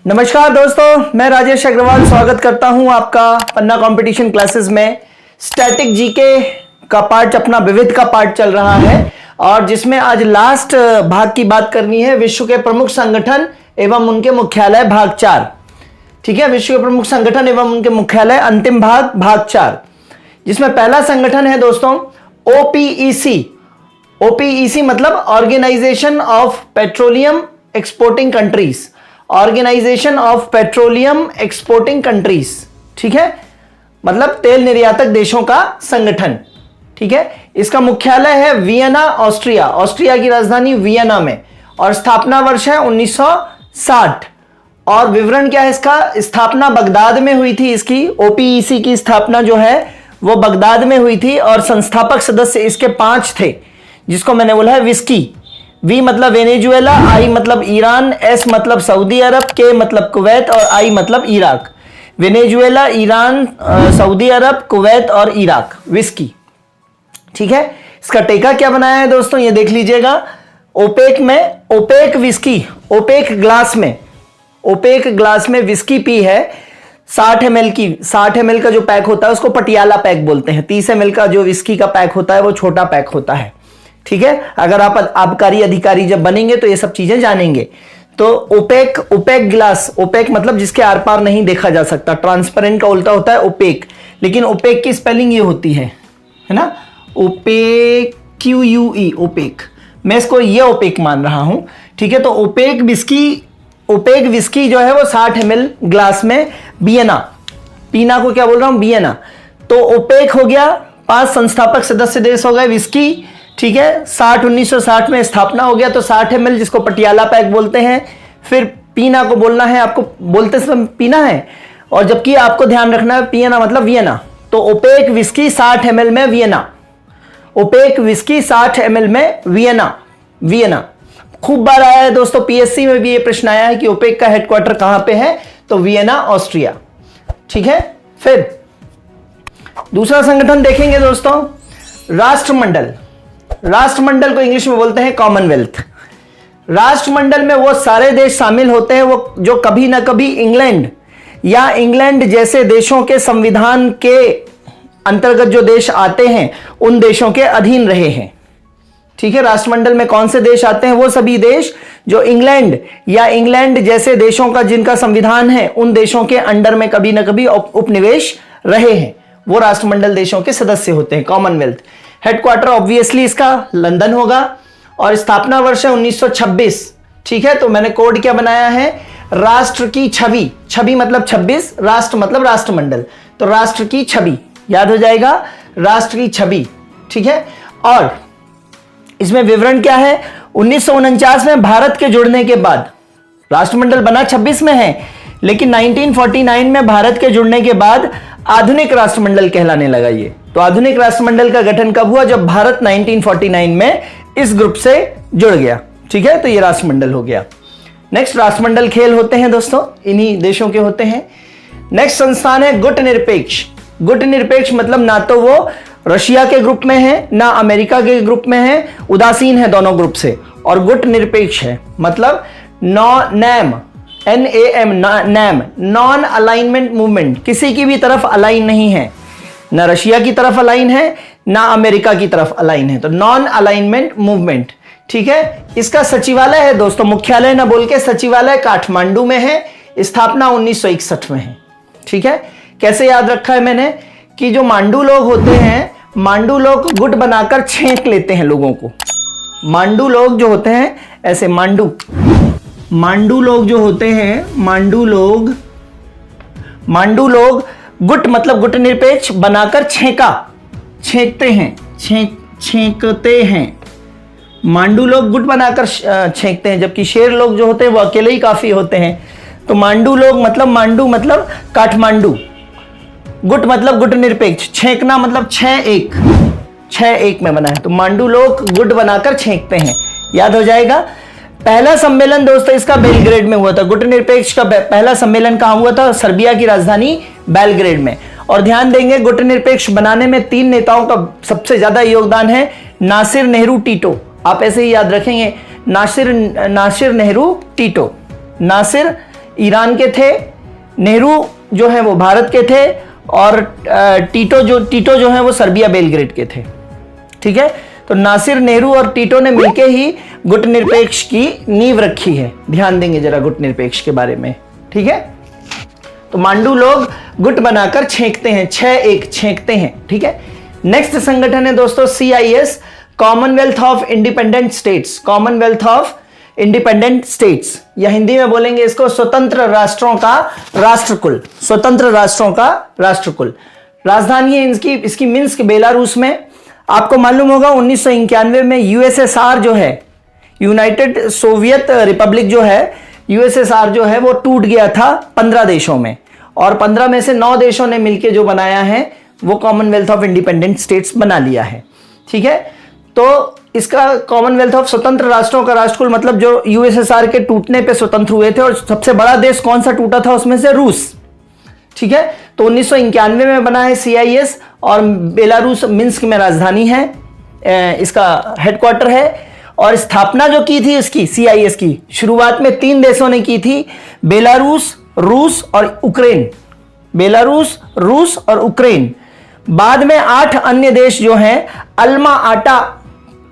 नमस्कार दोस्तों, मैं राजेश अग्रवाल स्वागत करता हूं आपका पन्ना कंपटीशन क्लासेस में। स्टैटिक जीके का पार्ट अपना विविध का पार्ट चल रहा है और जिसमें आज लास्ट भाग की बात करनी है, विश्व के प्रमुख संगठन एवं उनके मुख्यालय भाग 4। ठीक है, विश्व के प्रमुख संगठन एवं उनके मुख्यालय अंतिम भाग 4, जिसमें पहला संगठन है दोस्तों ओपीईसी। ओपीईसी मतलब organisation of petroleum exporting countries, organisation of petroleum exporting countries. ठीक है, मतलब तेल निर्यातक देशों का संगठन। ठीक है, इसका मुख्यालय है वियना, ऑस्ट्रिया। ऑस्ट्रिया की राजधानी वियना में, और स्थापना वर्ष है 1960। और विवरण क्या है इसका? स्थापना बगदाद में हुई थी। इसकी ओपीईसी की स्थापना जो है वो बगदाद में हुई थी और संस्थापक सदस्य इसके 5 थे, जिसको मैंने बोला है विस्की। वी मतलब वेनेजुएला, आई मतलब ईरान, एस मतलब सऊदी अरब, के मतलब कुवैत और आई मतलब इराक। वेनेजुएला, ईरान, सऊदी अरब, कुवैत और इराक, विस्की। ठीक है, इसका टेका क्या बनाया है दोस्तों, ये देख लीजिएगा। ओपेक में, ओपेक विस्की, ओपेक ग्लास में विस्की पी है 60 ml की। 60 ml का जो पैक होता है उसको पटियाला पैक बोलते हैं। 30 ml का जो विस्की का पैक होता है वो छोटा पैक होता है। ठीक है, अगर आप आबकारी अधिकारी जब बनेंगे तो ये सब चीजें जानेंगे। तो ओपेक ग्लास, ओपेक मतलब जिसके आर पार नहीं देखा जा सकता। ट्रांसपेरेंट का उल्टा होता है ओपेक, लेकिन ओपेक की स्पेलिंग ये होती है ना, ओपेक, QUE, ओपेक। मैं इसको ये ओपेक मान रहा हूं। ठीक है, तो ओपेक विस्की जो है वो 60 ml ग्लास में वियना, पीना को क्या बोल रहा हूं, वियना। तो ओपेक हो गया, 5 संस्थापक सदस्य देश हो गए विस्की। ठीक है, 1960 में स्थापना हो गया। तो 60 ml जिसको पटियाला पैक बोलते हैं। फिर पीना को बोलना है, आपको बोलते समय पीना है, और जबकि आपको ध्यान रखना है पियना मतलब वियना। तो ओपेक विस्की 60 ml में वियना, ओपेक विस्की 60 ml में वियना। खूब बार आया है दोस्तों, पीएससी में भी ये प्रश्न आया है कि ओपेक का हेडक्वार्टर कहां पे है, तो वियना, ऑस्ट्रिया। ठीक है, फिर दूसरा संगठन देखेंगे दोस्तों, राष्ट्रमंडल। राष्ट्रमंडल को इंग्लिश में बोलते हैं कॉमनवेल्थ। राष्ट्रमंडल में वो सारे देश शामिल होते हैं वो जो कभी ना कभी इंग्लैंड या इंग्लैंड जैसे देशों के संविधान के अंतर्गत जो देश आते हैं उन देशों के अधीन रहे हैं। ठीक है, राष्ट्रमंडल में कौन से देश आते हैं? वो सभी देश जो इंग्लैंड या इंग्लैंड जैसे देशों का जिनका संविधान है उन देशों के अंडर में कभी ना कभी उपनिवेश रहे हैं, वो राष्ट्रमंडल देशों के सदस्य होते हैं, कॉमनवेल्थ। हेडक्वार्टर ऑब्वियसली इसका लंदन होगा और स्थापना वर्ष है 1926। ठीक है, तो मैंने कोड क्या बनाया है, राष्ट्र की छवि। छवि मतलब 26, राष्ट्र मतलब राष्ट्रमंडल, तो राष्ट्र की छवि याद हो जाएगा, राष्ट्र की छवि। ठीक है, और इसमें विवरण क्या है, 1949 में भारत के जुड़ने के बाद राष्ट्रमंडल बना 26 में है, लेकिन 1949 में भारत के जुड़ने के बाद आधुनिक राष्ट्रमंडल कहलाने लगा ये। तो आधुनिक राष्ट्रमंडल का गठन कब हुआ? जब भारत 1949 में इस ग्रुप से जुड़ गया। ठीक है, तो ये राष्ट्रमंडल हो गया। नेक्स्ट राष्ट्रमंडल खेल होते हैं दोस्तों, इन्हीं देशों के होते हैं। नेक्स्ट संस्थान है गुटनिरपेक्ष। गुटनिरपेक्ष मतलब ना तो वो रशिया के ग्रुप में है ना अमेरिका के ग्रुप में है, उदासीन है दोनों ग्रुप से, और गुटनिरपेक्ष है मतलब NAM, NAM, non alignment movement, किसी की भी तरफ अलाइन नहीं है, ना रशिया की तरफ अलाइन है ना अमेरिका की तरफ अलाइन है, तो नॉन अलाइनमेंट मूवमेंट। ठीक है, इसका सचिवालय है दोस्तों, मुख्यालय ना बोल के सचिवालय काठमांडू में है, स्थापना 1961 में है। ठीक है, कैसे याद रखा है मैंने कि जो मांडू लोग होते हैं, मांडू लोग गुट बनाकर छेंक लेते हैं लोगों को। मांडू लोग जो होते हैं ऐसे, मांडू लोग जो होते हैं, मांडू लोग गुट मतलब गुट निरपेक्ष बनाकर छेंकते हैं। मांडू लोग गुट बनाकर छेंकते हैं, जबकि शेर लोग जो होते हैं वो अकेले ही काफी होते हैं। तो मांडू लोग मतलब, मांडू मतलब काठमांडू, गुट मतलब गुट निरपेक्ष, छेंकना मतलब 6-1 में बना है, तो मांडू लोग गुट बनाकर छेंकते हैं, याद हो जाएगा। पहला सम्मेलन दोस्तों इसका बेलग्रेड में हुआ था। गुट निरपेक्ष का पहला सम्मेलन कहां हुआ था? सर्बिया की राजधानी बेलग्रेड में। और ध्यान देंगे गुट निरपेक्ष बनाने में 3 नेताओं का सबसे ज्यादा योगदान है, नासिर, नेहरू, टीटो। आप ऐसे ही याद रखेंगे, नासिर, नेहरू, टीटो। नासिर ईरान के थे, नेहरू जो है वो भारत के थे, और टीटो जो है वो सर्बिया बेलग्रेड के थे। ठीक है, तो नासिर, नेहरू और टीटो ने मिलकर ही गुटनिरपेक्ष की नींव रखी है। ध्यान देंगे जरा गुटनिरपेक्ष के बारे में। ठीक है, तो मांडू लोग गुट बनाकर छेंकते हैं, 6-1 छेंकते हैं। ठीक है, नेक्स्ट संगठन है दोस्तों CIS, Commonwealth of independent states. Commonwealth of independent states, या हिंदी में बोलेंगे इसको स्वतंत्र राष्ट्रों का राष्ट्रकुल। स्वतंत्र राष्ट्रों का राष्ट्रकुल। राजधानी है इसकी मिन्स्क, बेलारूस में। आपको मालूम होगा 1991 में USSR जो है, यूनाइटेड सोवियत रिपब्लिक जो है, USSR जो है वो टूट गया था 15 देशों में, और 15 में से 9 देशों ने मिलकर जो बनाया है वो कॉमनवेल्थ ऑफ इंडिपेंडेंट स्टेट्स बना लिया है। ठीक है, तो इसका कॉमनवेल्थ ऑफ स्वतंत्र राष्ट्रों का राष्ट्रकुल मतलब जो USSR के टूटने पे स्वतंत्र हुए थे, और सबसे बड़ा देश कौन सा टूटा था उसमें से? रूस। ठीक है, तो 1991 में बना है CIS, और बेलारूस मिन्स्क में राजधानी है, इसका हेडक्वार्टर है। और स्थापना जो की थी इसकी CIS की, शुरुआत में 3 देशों ने की थी, बेलारूस, रूस और उक्रेन। बेलारूस, रूस और उक्रेन। बाद में 8 अन्य देश जो हैं अल्मा आटा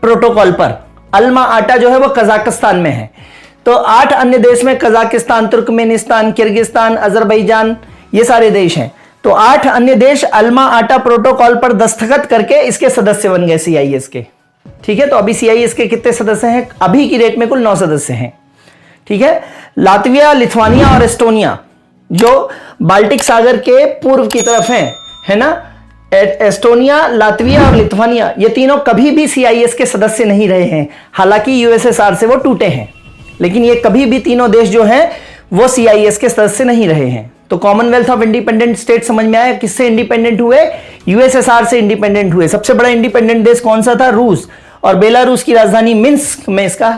प्रोटोकॉल पर, अल्मा आटा जो है वो कजाकिस्तान में है, तो 8 अन्य देश में कजाकिस्तान, तुर्कमेनिस्तान, किर्गिस्तान, अजरबैजान, ये सारे देश हैं। तो 8 अन्य देश अल्मा आटा प्रोटोकॉल पर दस्तखत करके इसके सदस्य बन गए CIS के। ठीक है, तो अभी CIS के कितने सदस्य हैं? अभी की डेट में कुल 9 सदस्य हैं। ठीक है, लातविया, लिथुआनिया और एस्टोनिया जो बाल्टिक सागर के पूर्व की तरफ हैं, है ना, एस्टोनिया, लातविया और लिथुआनिया, ये तीनों कभी भी CIS के सदस्य नहीं रहे हैं। हालांकि USSR से वो टूटे हैं, लेकिन ये कभी भी तीनों देश जो हैं वो CIS के सदस्य नहीं रहे हैं। तो कॉमनवेल्थ ऑफ इंडिपेंडेंट स्टेट समझ में आया, किससे इंडिपेंडेंट हुए? USSR से इंडिपेंडेंट हुए। सबसे बड़ा इंडिपेंडेंट देश कौन सा था? रूस। और बेलारूस की राजधानी मिन्स्क में इसका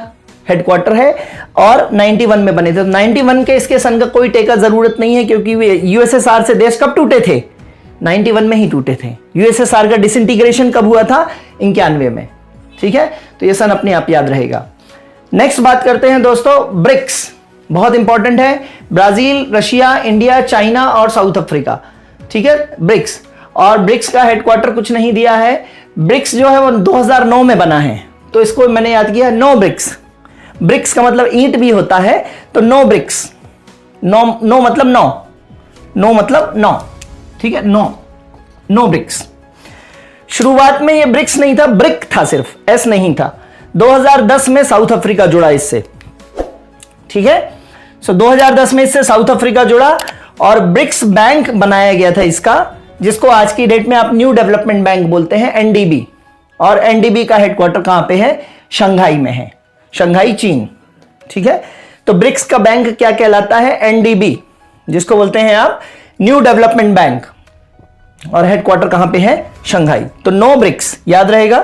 हेडक्वार्टर है, और 91 में बने थे। 91 के इसके सन का कोई टेका जरूरत नहीं है, क्योंकि वे USSR से देश कब टूटे थे? 91 में ही टूटे थे। USSR का डिसइंटीग्रेशन कब हुआ था? 91 में। ठीक है, तो ये सन अपने आप याद रहेगा। नेक्स्ट बात करते हैं दोस्तों ब्रिक्स, बहुत इंपॉर्टेंट है। ब्राजील, रशिया, इंडिया, चाइना और साउथ अफ्रीका। ठीक है, ब्रिक्स। और ब्रिक्स का हेडक्वार्टर कुछ नहीं दिया है। ब्रिक्स जो है वो 2009 में बना है, तो इसको मैंने याद किया 9 ब्रिक्स। ब्रिक्स का मतलब ईंट भी होता है, तो 9 ब्रिक्स। 9 मतलब 9, 9 मतलब 9। ठीक है, 9 ब्रिक्स। शुरुआत में ये ब्रिक्स नहीं था, ब्रिक था, सिर्फ एस नहीं था। 2010 में साउथ अफ्रीका जुड़ा इससे। ठीक है, सो 2010 में इससे साउथ अफ्रीका जुड़ा, और ब्रिक्स बैंक बनाया गया था इसका, जिसको आज की डेट में आप न्यू डेवलपमेंट बैंक बोलते हैं, NDB। और NDB का हेडक्वार्टर कहां पे है? शंघाई में है, शंघाई, चीन। ठीक है, तो ब्रिक्स का बैंक क्या कहलाता है? NDB, जिसको बोलते हैं आप न्यू डेवलपमेंट बैंक, और हेडक्वार्टर कहां पे है? शंघाई। तो 9 ब्रिक्स याद रहेगा।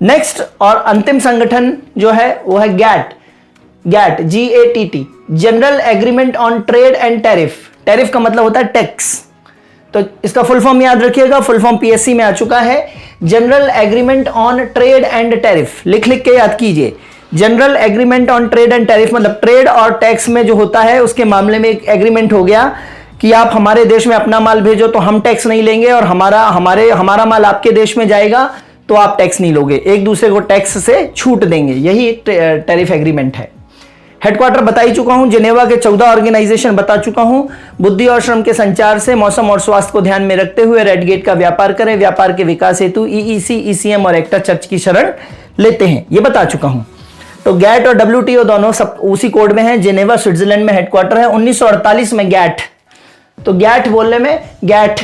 नेक्स्ट और अंतिम संगठन जो है वो है GATT, GATT, general agreement on trade and tariff. Tariff का मतलब होता है टैक्स, तो इसका फुल फॉर्म याद रखिएगा, फुल फॉर्म PSC में आ चुका है, general agreement on trade and tariff. लिख लिख के याद कीजिए, general agreement on trade and tariff मतलब ट्रेड और टैक्स में जो होता है उसके मामले में एक एग्रीमेंट हो गया कि आप हमारे देश में अपना माल भेजो तो हम टैक्स नहीं लेंगे, और हमारा माल आपके देश में जाएगा तो आप टैक्स नहीं लोगे, एक दूसरे को टैक्स से छूट देंगे। यही एक टैरिफ एग्रीमेंट है। हेडक्वार्टर बता ही चुका हूं, जेनेवा के 14 ऑर्गेनाइजेशन बता चुका हूं। बुद्धि और श्रम के संचार से मौसम और स्वास्थ्य को ध्यान में रखते हुए रेड गेट का व्यापार करें, व्यापार के विकास हेतु EEC, ECM और एक्टा चर्च की शरण लेते हैं, ये बता चुका हूं। तो गैट और WTO दोनों सब उसी कोड में है। जेनेवा स्विट्जरलैंड में हेडक्वार्टर है। 1948 में गैट, तो गैट बोलने में गैट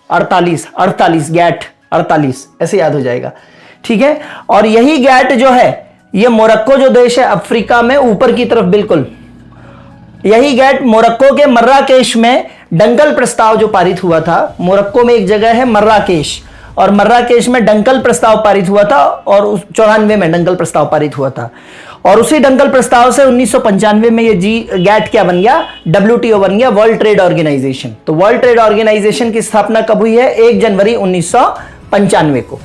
48 गैट 48 ऐसे याद हो जाएगा। ठीक है, और यही गैट जो है ये मोरक्को जो देश है अफ्रीका में ऊपर की तरफ, बिल्कुल यही गैट मोरक्को के मर्राकेश में डंकल प्रस्ताव जो पारित हुआ था। मोरक्को में एक जगह है मर्राकेश, और मर्राकेश में डंकल प्रस्ताव पारित हुआ था, और 94 में डंकल प्रस्ताव पारित हुआ था। और उसी डंकल प्रस्ताव से 1995 में ये गैट क्या बन गया? WTO बन गया, वर्ल्ड ट्रेड ऑर्गेनाइजेशन। तो वर्ल्ड ट्रेड ऑर्गेनाइजेशन की स्थापना कब हुई है? 1 जनवरी 1995 को।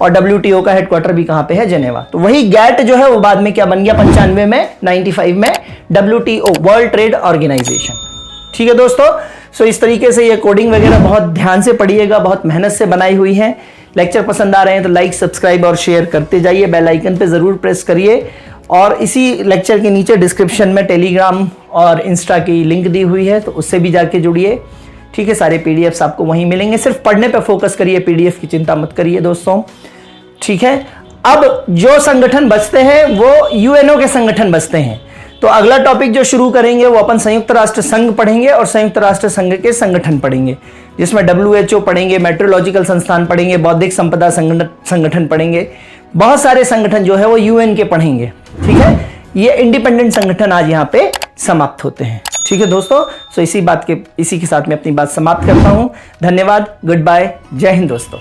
और WTO का हेडक्वार्टर भी कहां पे है? जेनेवा। तो वही गैट जो है वो बाद में क्या बन गया? 95 में, 95 में WTO, वर्ल्ड ट्रेड ऑर्गेनाइजेशन। ठीक है दोस्तों, सो इस तरीके से ये कोडिंग वगैरह बहुत ध्यान से पढ़िएगा, बहुत मेहनत से बनाई हुई है। लेक्चर पसंद आ रहे हैं तो लाइक, सब्सक्राइब और शेयर करते जाइए, बेल आइकन पे जरूर प्रेस करिए। और इसी लेक्चर के नीचे डिस्क्रिप्शन में टेलीग्राम और इंस्टा की लिंक दी हुई है, तो उससे भी जाके जुड़िए। ठीक है, सारे पीडीएफ्स आपको वहीं मिलेंगे। सिर्फ पढ़ने पे फोकस करिए, पीडीएफ की चिंता मत करिए दोस्तों। ठीक है, अब जो संगठन बचते हैं वो यूएनओ के संगठन बचते हैं। तो अगला टॉपिक जो शुरू करेंगे वो अपन संयुक्त राष्ट्र संघ पढ़ेंगे और संयुक्त राष्ट्र संघ के संगठन पढ़ेंगे, जिसमें WHO पढ़ेंगे, मेट्रोलॉजिकल संस्थान पढ़ेंगे, बौद्धिक संपदा संगठन पढ़ेंगे। बहुत सारे संगठन जो है वो यूएन के पढ़ेंगे। ठीक है, ये इंडिपेंडेंट संगठन आज यहाँ पे समाप्त होते हैं। ठीक है दोस्तों, सो इसी के साथ में अपनी बात समाप्त करता हूं। धन्यवाद, गुड बाय, जय हिंद दोस्तों।